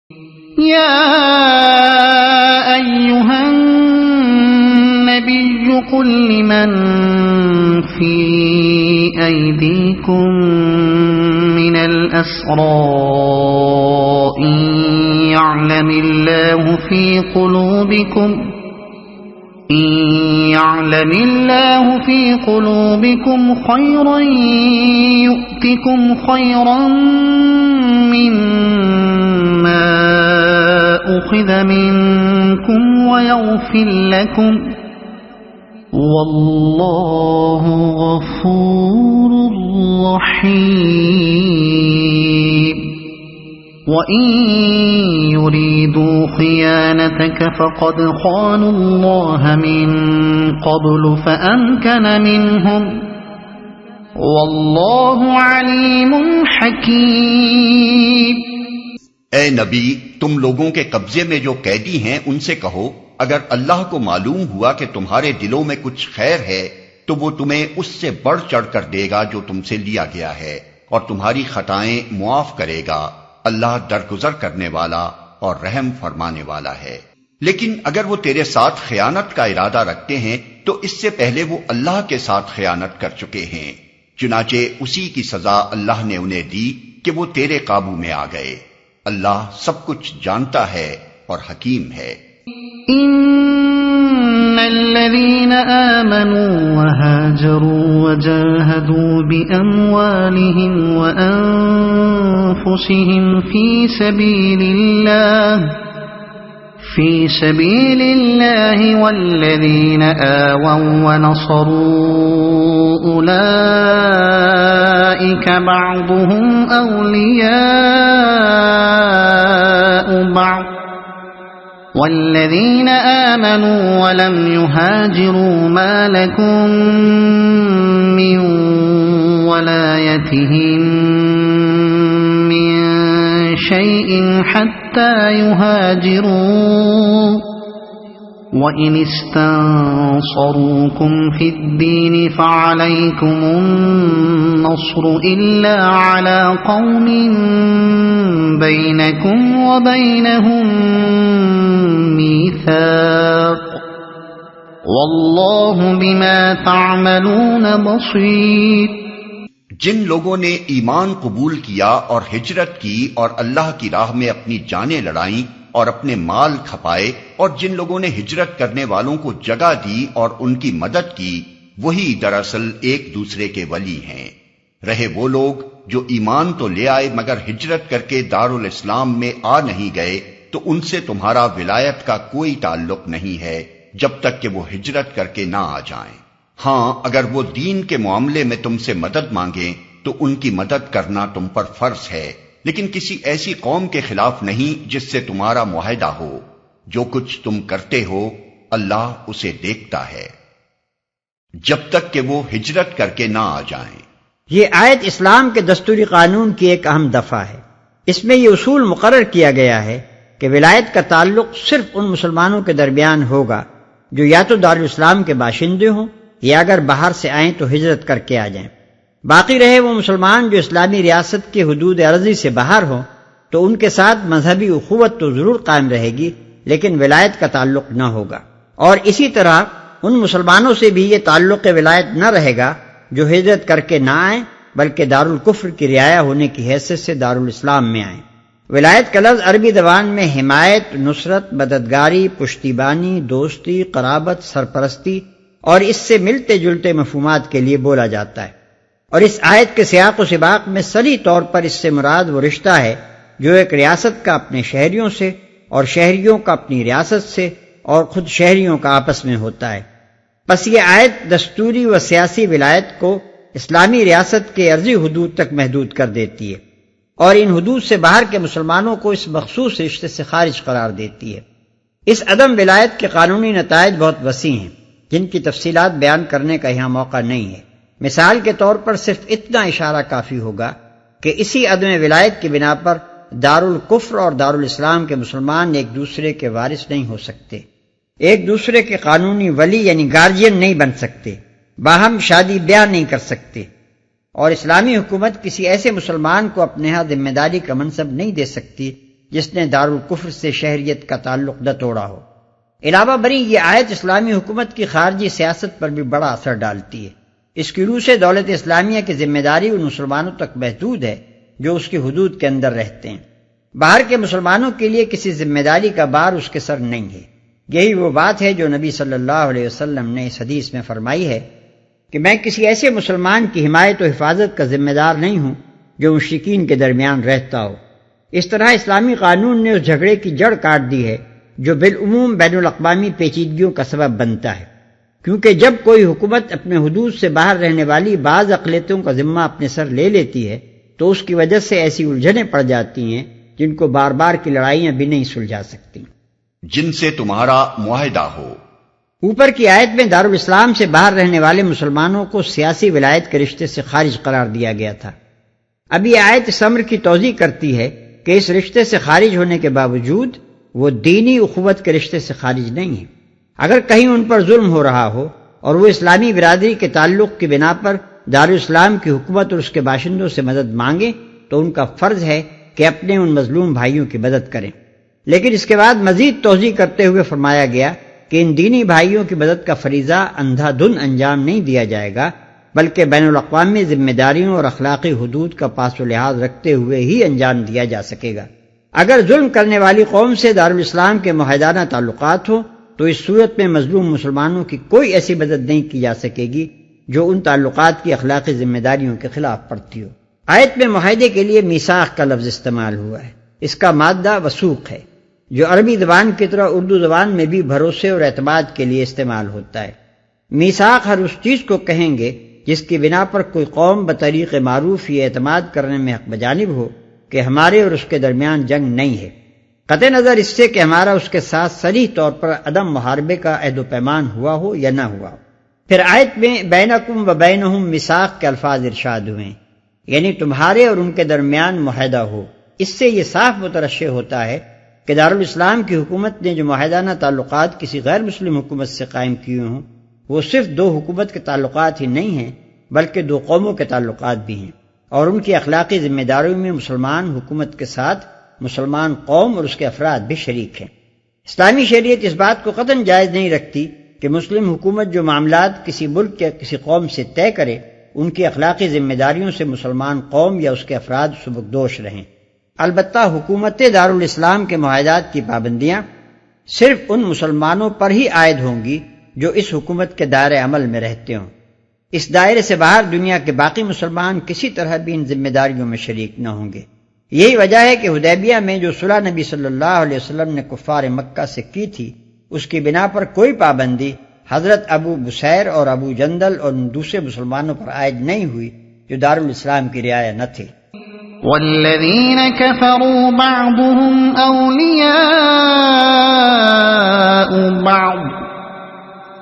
يا أيها النبي قل لمن في أيديكم من الأسرى إن يعلم الله في قلوبكم خيرا يؤتكم خيرا مما أخذ منكم ويغفر لكم والله غفور رحيم وإن يريدوا خيانتك فقد خانوا الله من قبل فأمكن منهم والله عليم حكيم۔ اے نبی، تم لوگوں کے قبضے میں جو قیدی ہیں ان سے کہو، اگر اللہ کو معلوم ہوا کہ تمہارے دلوں میں کچھ خیر ہے تو وہ تمہیں اس سے بڑھ چڑھ کر دے گا جو تم سے لیا گیا ہے، اور تمہاری خطائیں معاف کرے گا۔ اللہ درگزر کرنے والا اور رحم فرمانے والا ہے۔ لیکن اگر وہ تیرے ساتھ خیانت کا ارادہ رکھتے ہیں تو اس سے پہلے وہ اللہ کے ساتھ خیانت کر چکے ہیں، چنانچہ اسی کی سزا اللہ نے انہیں دی کہ وہ تیرے قابو میں آ گئے۔ اللہ سب کچھ جانتا ہے اور حکیم ہے۔ ان الذين آمنوا وهاجروا وجاهدوا بأموالهم وأنفسهم في سبيل الله والذين آووا ونصروا أولئك بعضهم أولياء بعض والذين آمنوا ولم يهاجروا ما لكم من ولايتهم من شيء حتى يهاجروا وإن استنصروكم في الدين فعليكم النصر إلا على قوم بينكم وبينهم ميثاق والله بما تعملون بصير۔ جن لوگوں نے ایمان قبول کیا اور ہجرت کی اور اللہ کی راہ میں اپنی جانیں لڑائیں اور اپنے مال کھپائے، اور جن لوگوں نے ہجرت کرنے والوں کو جگہ دی اور ان کی مدد کی، وہی دراصل ایک دوسرے کے ولی ہیں۔ رہے وہ لوگ جو ایمان تو لے آئے مگر ہجرت کر کے دارالاسلام میں آ نہیں گئے تو ان سے تمہارا ولایت کا کوئی تعلق نہیں ہے جب تک کہ وہ ہجرت کر کے نہ آ جائیں۔ ہاں، اگر وہ دین کے معاملے میں تم سے مدد مانگیں تو ان کی مدد کرنا تم پر فرض ہے، لیکن کسی ایسی قوم کے خلاف نہیں جس سے تمہارا معاہدہ ہو۔ جو کچھ تم کرتے ہو اللہ اسے دیکھتا ہے، جب تک کہ وہ ہجرت کر کے نہ آ جائیں۔ یہ آیت اسلام کے دستوری قانون کی ایک اہم دفعہ ہے۔ اس میں یہ اصول مقرر کیا گیا ہے کہ ولایت کا تعلق صرف ان مسلمانوں کے درمیان ہوگا جو یا تو دارالاسلام کے باشندے ہوں یا اگر باہر سے آئیں تو ہجرت کر کے آ جائیں۔ باقی رہے وہ مسلمان جو اسلامی ریاست کے حدود ارضی سے باہر ہوں تو ان کے ساتھ مذہبی اخوت تو ضرور قائم رہے گی لیکن ولایت کا تعلق نہ ہوگا، اور اسی طرح ان مسلمانوں سے بھی یہ تعلق ولایت نہ رہے گا جو ہجرت کر کے نہ آئیں بلکہ دارالکفر کی رعایا ہونے کی حیثیت سے دارالاسلام میں آئیں۔ ولایت کا لفظ عربی زبان میں حمایت، نصرت، مددگاری، پشتیبانی، دوستی، قرابت، سرپرستی اور اس سے ملتے جلتے مفہومات کے لیے بولا جاتا ہے، اور اس آیت کے سیاق و سباق میں صریح طور پر اس سے مراد وہ رشتہ ہے جو ایک ریاست کا اپنے شہریوں سے اور شہریوں کا اپنی ریاست سے اور خود شہریوں کا آپس میں ہوتا ہے۔ پس یہ آیت دستوری و سیاسی ولایت کو اسلامی ریاست کے ارضی حدود تک محدود کر دیتی ہے اور ان حدود سے باہر کے مسلمانوں کو اس مخصوص رشتے سے خارج قرار دیتی ہے۔ اس عدم ولایت کے قانونی نتائج بہت وسیع ہیں جن کی تفصیلات بیان کرنے کا یہاں موقع نہیں ہے۔ مثال کے طور پر صرف اتنا اشارہ کافی ہوگا کہ اسی عدم ولایت کی بنا پر دارالکفر اور دارالاسلام کے مسلمان ایک دوسرے کے وارث نہیں ہو سکتے، ایک دوسرے کے قانونی ولی یعنی گارجین نہیں بن سکتے، باہم شادی بیاہ نہیں کر سکتے، اور اسلامی حکومت کسی ایسے مسلمان کو اپنے ہاں ذمہ داری کا منصب نہیں دے سکتی جس نے دارالکفر سے شہریت کا تعلق نہ توڑا ہو۔ علاوہ بری یہ آیت اسلامی حکومت کی خارجی سیاست پر بھی بڑا اثر ڈالتی ہے۔ اس کی روح سے دولت اسلامیہ کی ذمہ داری ان مسلمانوں تک محدود ہے جو اس کی حدود کے اندر رہتے ہیں۔ باہر کے مسلمانوں کے لیے کسی ذمہ داری کا بار اس کے سر نہیں ہے۔ یہی وہ بات ہے جو نبی صلی اللہ علیہ وسلم نے اس حدیث میں فرمائی ہے کہ میں کسی ایسے مسلمان کی حمایت و حفاظت کا ذمہ دار نہیں ہوں جو مشرکین کے درمیان رہتا ہو۔ اس طرح اسلامی قانون نے اس جھگڑے کی جڑ کاٹ دی ہے جو بالعموم بین الاقوامی پیچیدگیوں کا سبب بنتا ہے، کیونکہ جب کوئی حکومت اپنے حدود سے باہر رہنے والی بعض اقلیتوں کا ذمہ اپنے سر لے لیتی ہے تو اس کی وجہ سے ایسی الجھنیں پڑ جاتی ہیں جن کو بار بار کی لڑائیاں بھی نہیں سلجھا سکتی۔ جن سے تمہارا معاہدہ ہو۔ اوپر کی آیت میں دارالاسلام سے باہر رہنے والے مسلمانوں کو سیاسی ولایت کے رشتے سے خارج قرار دیا گیا تھا۔ اب یہ آیت اس امر کی توضیح کرتی ہے کہ اس رشتے سے خارج ہونے کے باوجود وہ دینی اخوت کے رشتے سے خارج نہیں ہیں۔ اگر کہیں ان پر ظلم ہو رہا ہو اور وہ اسلامی برادری کے تعلق کی بنا پر دارالاسلام کی حکومت اور اس کے باشندوں سے مدد مانگیں تو ان کا فرض ہے کہ اپنے ان مظلوم بھائیوں کی مدد کریں۔ لیکن اس کے بعد مزید توضیح کرتے ہوئے فرمایا گیا کہ ان دینی بھائیوں کی مدد کا فریضہ اندھا دھن انجام نہیں دیا جائے گا، بلکہ بین الاقوامی ذمہ داریوں اور اخلاقی حدود کا پاس و لحاظ رکھتے ہوئے ہی انجام دیا جا سکے گا۔ اگر ظلم کرنے والی قوم سے دارالاسلام کے معاہدانہ تعلقات ہوں تو اس صورت میں مظلوم مسلمانوں کی کوئی ایسی مدد نہیں کی جا سکے گی جو ان تعلقات کی اخلاقی ذمہ داریوں کے خلاف پڑتی ہو۔ آیت میں معاہدے کے لیے میثاق کا لفظ استعمال ہوا ہے۔ اس کا مادہ وثوق ہے جو عربی زبان کی طرح اردو زبان میں بھی بھروسے اور اعتماد کے لیے استعمال ہوتا ہے۔ میثاق ہر اس چیز کو کہیں گے جس کی بنا پر کوئی قوم بطریق معروف یہ اعتماد کرنے میں حق بجانب ہو کہ ہمارے اور اس کے درمیان جنگ نہیں ہے، قطع نظر اس سے کہ ہمارا اس کے ساتھ صریح طور پر عدم محاربے کا عہد و پیمان ہوا ہو یا نہ ہوا ہو۔ پھر آیت میں بینکم و بینہم میثاق کے الفاظ ارشاد ہوئے، یعنی تمہارے اور ان کے درمیان معاہدہ ہو۔ اس سے یہ صاف مترشح ہوتا ہے کہ دارالاسلام کی حکومت نے جو معاہدانہ تعلقات کسی غیر مسلم حکومت سے قائم کیے ہوں وہ صرف دو حکومت کے تعلقات ہی نہیں ہیں بلکہ دو قوموں کے تعلقات بھی ہیں، اور ان کی اخلاقی ذمہ داریوں میں مسلمان حکومت کے ساتھ مسلمان قوم اور اس کے افراد بھی شریک ہیں۔ اسلامی شریعت اس بات کو قطعاً جائز نہیں رکھتی کہ مسلم حکومت جو معاملات کسی ملک یا کسی قوم سے طے کرے ان کی اخلاقی ذمہ داریوں سے مسلمان قوم یا اس کے افراد سبکدوش رہیں۔ البتہ حکومت دارالاسلام کے معاہدات کی پابندیاں صرف ان مسلمانوں پر ہی عائد ہوں گی جو اس حکومت کے دائرۂ عمل میں رہتے ہوں۔ اس دائرے سے باہر دنیا کے باقی مسلمان کسی طرح بھی ان ذمہ داریوں میں شریک نہ ہوں گے۔ یہی وجہ ہے کہ حدیبیہ میں جو صلح نبی صلی اللہ علیہ وسلم نے کفار مکہ سے کی تھی اس کی بنا پر کوئی پابندی حضرت ابو بصیر اور ابو جندل اور دوسرے مسلمانوں پر عائد نہیں ہوئی جو دارالاسلام کی رعایا نہ تھے۔ والذین کفروا بعضهم اولیاء بعض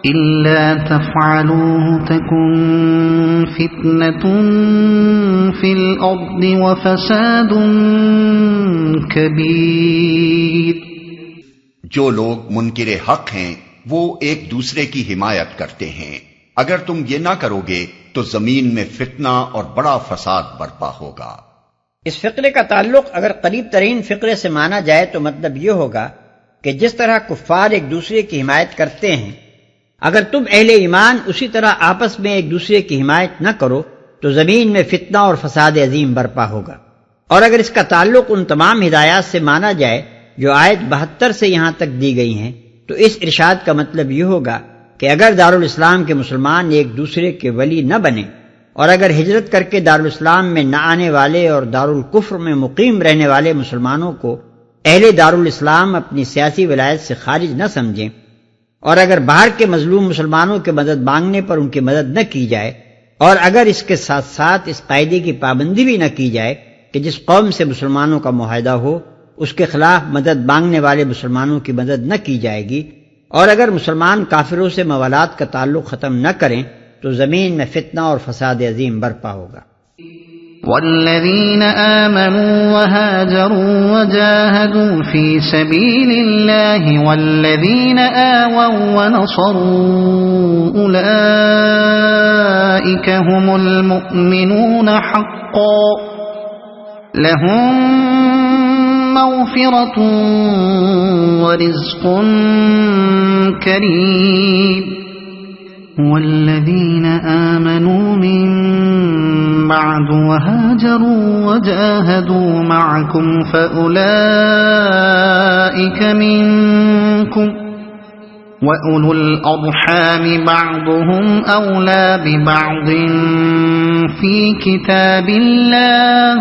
الا تفعلوه تکن فتنة فی الارض وفساد کبیر۔ جو لوگ منکر حق ہیں وہ ایک دوسرے کی حمایت کرتے ہیں، اگر تم یہ نہ کرو گے تو زمین میں فتنہ اور بڑا فساد برپا ہوگا۔ اس فقرے کا تعلق اگر قریب ترین فقرے سے مانا جائے تو مطلب یہ ہوگا کہ جس طرح کفار ایک دوسرے کی حمایت کرتے ہیں، اگر تم اہل ایمان اسی طرح آپس میں ایک دوسرے کی حمایت نہ کرو تو زمین میں فتنہ اور فساد عظیم برپا ہوگا۔ اور اگر اس کا تعلق ان تمام ہدایات سے مانا جائے جو آیت 72 سے یہاں تک دی گئی ہیں تو اس ارشاد کا مطلب یہ ہوگا کہ اگر دارالاسلام کے مسلمان ایک دوسرے کے ولی نہ بنے اور اگر ہجرت کر کے دارالاسلام میں نہ آنے والے اور دارالکفر میں مقیم رہنے والے مسلمانوں کو اہل دارالاسلام اپنی سیاسی ولایت سے خارج نہ سمجھیں، اور اگر باہر کے مظلوم مسلمانوں کے مدد مانگنے پر ان کی مدد نہ کی جائے، اور اگر اس کے ساتھ ساتھ اس قاعدے کی پابندی بھی نہ کی جائے کہ جس قوم سے مسلمانوں کا معاہدہ ہو اس کے خلاف مدد مانگنے والے مسلمانوں کی مدد نہ کی جائے گی، اور اگر مسلمان کافروں سے موالات کا تعلق ختم نہ کریں تو زمین میں فتنہ اور فساد عظیم برپا ہوگا۔ والذین آمنوا وهاجروا وجاهدوا في سبيل الله والذین آووا ونصروا أولئك هم المؤمنون حقا لهم مغفرة ورزق كريم والذين آمنوا من بعد وهاجروا وجاهدوا معكم فأولئك منكم وأولو الأرحام بعضهم أولى ببعض في كتاب الله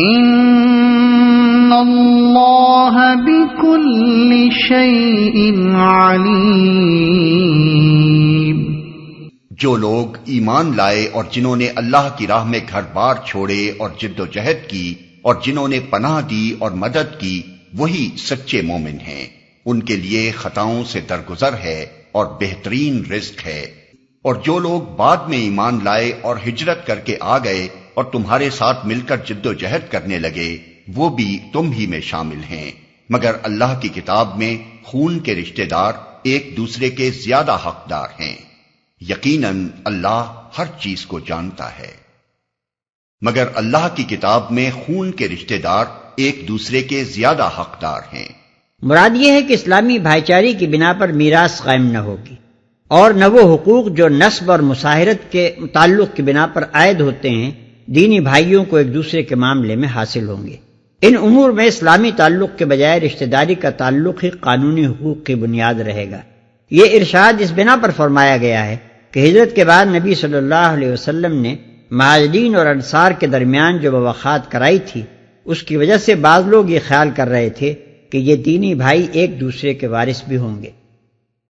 إن الله بكل شيء عليم۔ جو لوگ ایمان لائے اور جنہوں نے اللہ کی راہ میں گھر بار چھوڑے اور جد و جہد کی اور جنہوں نے پناہ دی اور مدد کی وہی سچے مومن ہیں، ان کے لیے خطاؤں سے درگزر ہے اور بہترین رزق ہے۔ اور جو لوگ بعد میں ایمان لائے اور ہجرت کر کے آ گئے اور تمہارے ساتھ مل کر جد و جہد کرنے لگے وہ بھی تم ہی میں شامل ہیں، مگر اللہ کی کتاب میں خون کے رشتہ دار ایک دوسرے کے زیادہ حقدار ہیں، یقیناً اللہ ہر چیز کو جانتا ہے۔ مگر اللہ کی کتاب میں خون کے رشتہ دار ایک دوسرے کے زیادہ حقدار ہیں۔ مراد یہ ہے کہ اسلامی بھائی چارے کی بنا پر میراث قائم نہ ہوگی اور نہ وہ حقوق جو نسب اور مساہرت کے تعلق کی بنا پر عائد ہوتے ہیں دینی بھائیوں کو ایک دوسرے کے معاملے میں حاصل ہوں گے۔ ان امور میں اسلامی تعلق کے بجائے رشتہ داری کا تعلق ہی قانونی حقوق کی بنیاد رہے گا۔ یہ ارشاد اس بنا پر فرمایا گیا ہے کہ ہجرت کے بعد نبی صلی اللہ علیہ وسلم نے مہاجرین اور انصار کے درمیان جو مواخات کرائی تھی اس کی وجہ سے بعض لوگ یہ خیال کر رہے تھے کہ یہ دینی بھائی ایک دوسرے کے وارث بھی ہوں گے۔